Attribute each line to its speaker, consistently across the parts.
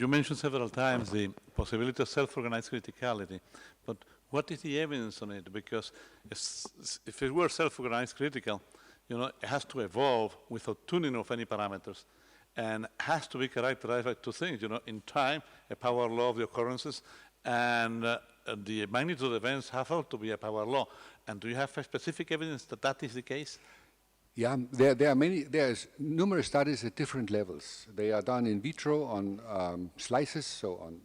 Speaker 1: You mentioned several times the possibility of self-organized criticality, but what is the evidence on it? Because if it were self-organized critical, it has to evolve without tuning of any parameters, and has to be characterized by two things, in time, a power law of the occurrences, and the magnitude of events have to be a power law. And do you have specific evidence that that is the case?
Speaker 2: Yeah, there's numerous studies at different levels. They are done in vitro on slices, so on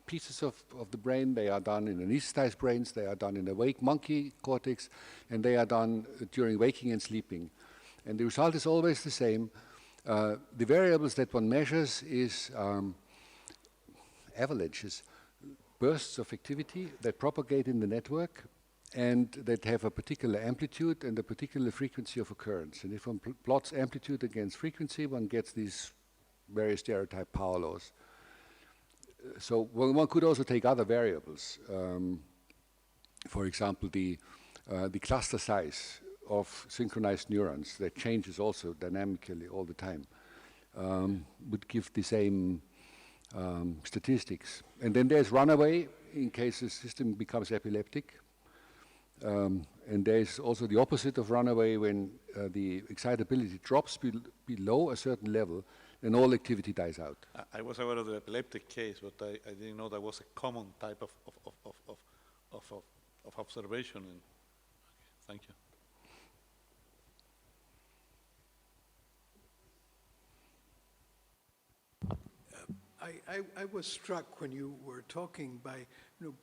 Speaker 2: pieces of the brain. They are done in anesthetized brains. They are done in awake monkey cortex, and they are done during waking and sleeping. And the result is always the same. The variables that one measures is avalanches, bursts of activity that propagate in the network, and that have a particular amplitude and a particular frequency of occurrence. And if one plots amplitude against frequency, one gets these various stereotype power laws. So one could also take other variables. For example, the cluster size of synchronized neurons that changes also dynamically all the time would give the same statistics. And then there's runaway in case the system becomes epileptic. And there's also the opposite of runaway when the excitability drops below a certain level and all activity dies out.
Speaker 1: I was aware of the epileptic case, but I didn't know that was a common type of observation. Okay, thank you.
Speaker 3: I was struck when you were talking by,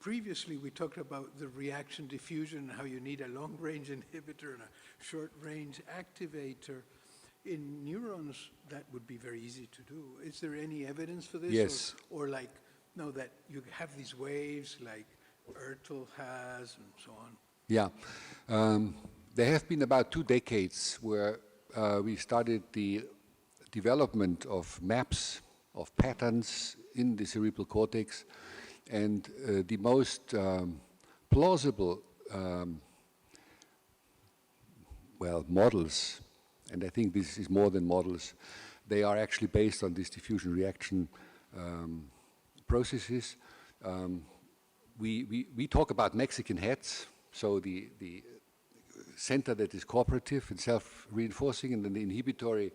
Speaker 3: previously we talked about the reaction diffusion and how you need a long-range inhibitor and a short-range activator. In neurons, that would be very easy to do. Is there any evidence for this?
Speaker 2: Yes.
Speaker 3: Or like, that you have these waves like Ertl has and so on?
Speaker 2: Yeah. There have been about 2 decades where we studied the development of maps of patterns in the cerebral cortex, and the most plausible models, and I think this is more than models, they are actually based on these diffusion reaction processes. We talk about Mexican heads, so the center that is cooperative and self-reinforcing, and then the inhibitory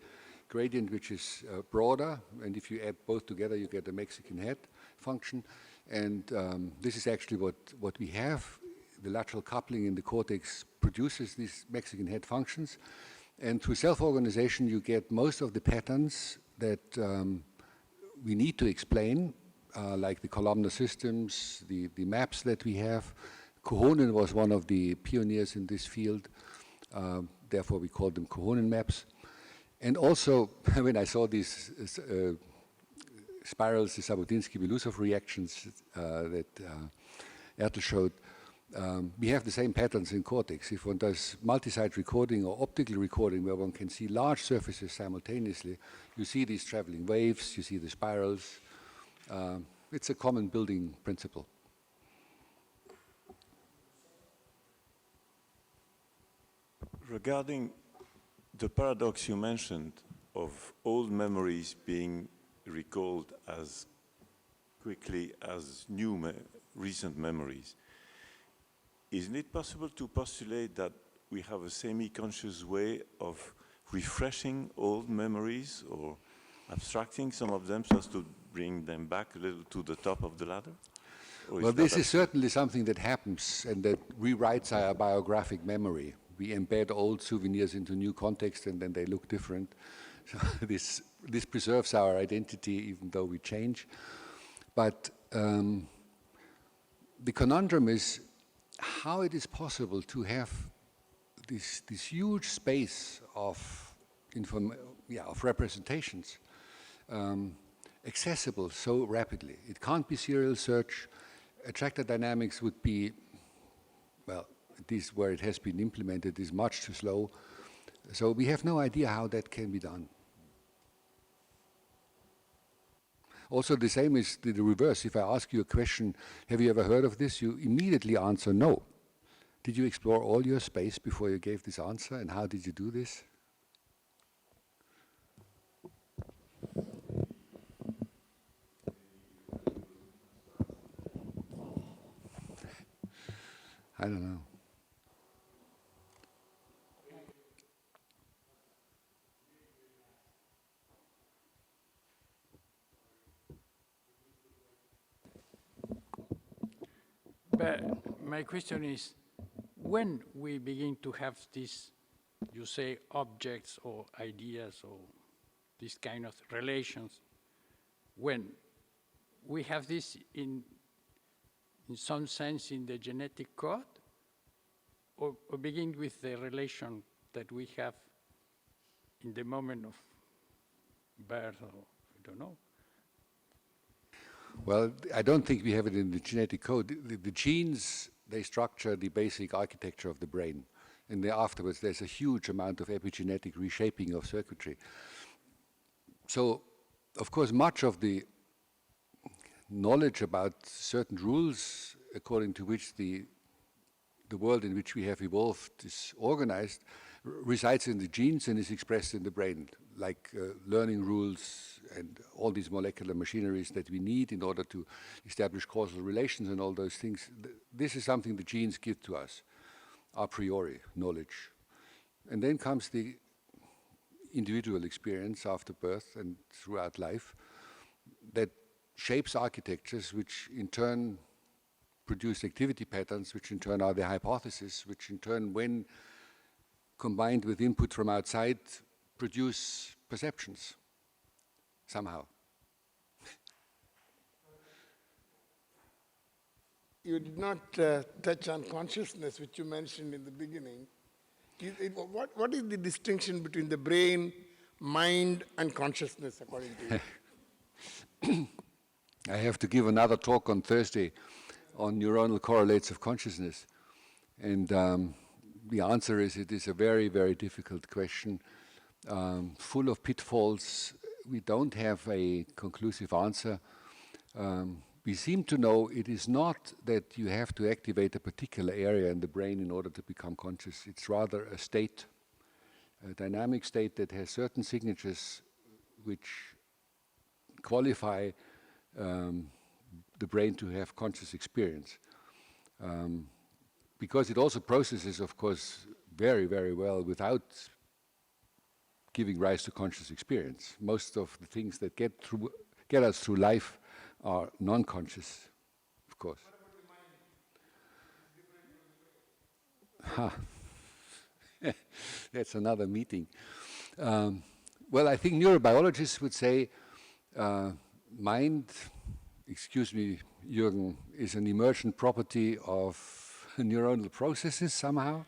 Speaker 2: gradient, which is broader, and if you add both together, you get a Mexican head function. And this is actually what we have. The lateral coupling in the cortex produces these Mexican head functions. And through self-organization, you get most of the patterns that we need to explain, like the columnar systems, the maps that we have. Cohonen was one of the pioneers in this field. Therefore, we call them Cohonen maps. And also, when I saw these spirals, the Sabotinsky-Belousov reactions that Ertl showed, we have the same patterns in cortex. If one does multi-site recording or optical recording where one can see large surfaces simultaneously, you see these traveling waves, you see the spirals. It's a common building principle.
Speaker 4: Regarding the paradox you mentioned of old memories being recalled as quickly as recent memories, isn't it possible to postulate that we have a semi-conscious way of refreshing old memories or abstracting some of them so as to bring them back a little to the top of the ladder?
Speaker 2: Well, this is certainly something that happens and that rewrites our biographic memory. We embed old souvenirs into new context and then they look different. So this preserves our identity even though we change. But the conundrum is how it is possible to have this huge space of representations accessible so rapidly. It can't be serial search. Attractor dynamics would be, this where it has been implemented is much too slow. So we have no idea how that can be done. Also the same is the reverse. If I ask you a question, have you ever heard of this? You immediately answer no. Did you explore all your space before you gave this answer, and how did you do this? I don't know.
Speaker 5: But my question is, when we begin to have these, you say, objects or ideas or this kind of relations, when we have this in some sense in the genetic code, or begin with the relation that we have in the moment of birth, or I don't know.
Speaker 2: Well, I don't think we have it in the genetic code. The genes, they structure the basic architecture of the brain. And then afterwards, there's a huge amount of epigenetic reshaping of circuitry. So, of course, much of the knowledge about certain rules according to which the world in which we have evolved is organized resides in the genes and is expressed in the brain, like learning rules and all these molecular machineries that we need in order to establish causal relations and all those things. This is something the genes give to us, a priori knowledge. And then comes the individual experience after birth and throughout life that shapes architectures, which in turn produce activity patterns, which in turn are the hypothesis, which in turn, when combined with input from outside, produce perceptions somehow.
Speaker 6: You did not touch on consciousness, which you mentioned in the beginning. What is the distinction between the brain, mind, and consciousness, according to you?
Speaker 2: I have to give another talk on Thursday on neuronal correlates of consciousness. And the answer is it is a very, very difficult question, full of pitfalls. We don't have a conclusive answer. We seem to know it is not that you have to activate a particular area in the brain in order to become conscious. It's rather a state, a dynamic state that has certain signatures which qualify the brain to have conscious experience. Because it also processes, of course, very, very well without giving rise to conscious experience. Most of the things that get us through life are non-conscious, of course. That's another meeting. Well, I think neurobiologists would say mind, excuse me, Jürgen, is an emergent property of neuronal processes somehow.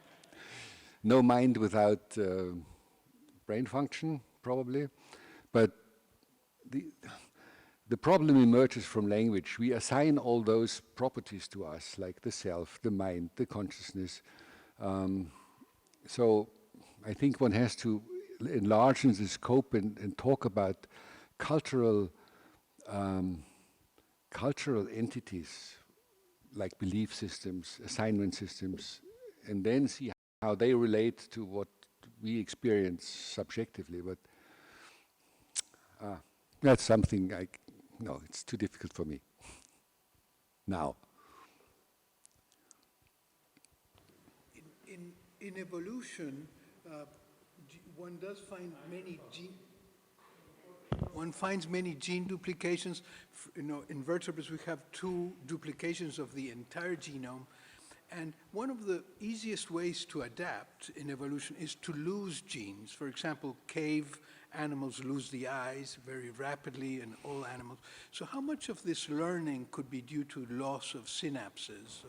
Speaker 2: No mind without brain function, probably. But the problem emerges from language. We assign all those properties to us, like the self, the mind, the consciousness. So I think one has to enlarge the scope and talk about cultural entities, like belief systems, assignment systems, and then see how they relate to what we experience subjectively. But that's something no, it's too difficult for me now.
Speaker 3: In evolution, one does find many gene duplications. In vertebrates, we have 2 duplications of the entire genome. And one of the easiest ways to adapt in evolution is to lose genes. For example, cave animals lose the eyes very rapidly, and all animals. So how much of this learning could be due to loss of synapses?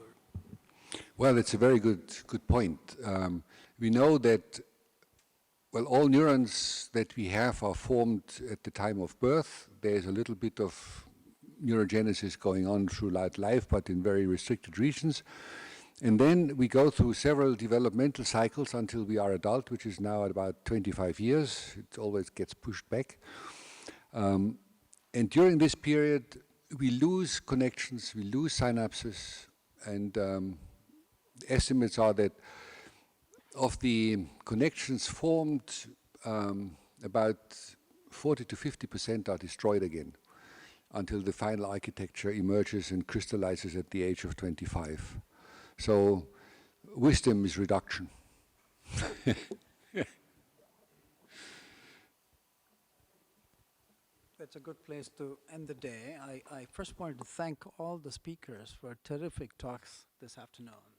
Speaker 2: Well, it's a very good point. We know that, well, all neurons that we have are formed at the time of birth. There's a little bit of neurogenesis going on throughout life, but in very restricted regions. And then we go through several developmental cycles until we are adult, which is now at about 25 years. It always gets pushed back. And during this period, we lose connections, we lose synapses, and estimates are that of the connections formed, about 40 to 50% are destroyed again until the final architecture emerges and crystallizes at the age of 25. So wisdom is reduction.
Speaker 7: It's a good place to end the day. I first wanted to thank all the speakers for terrific talks this afternoon.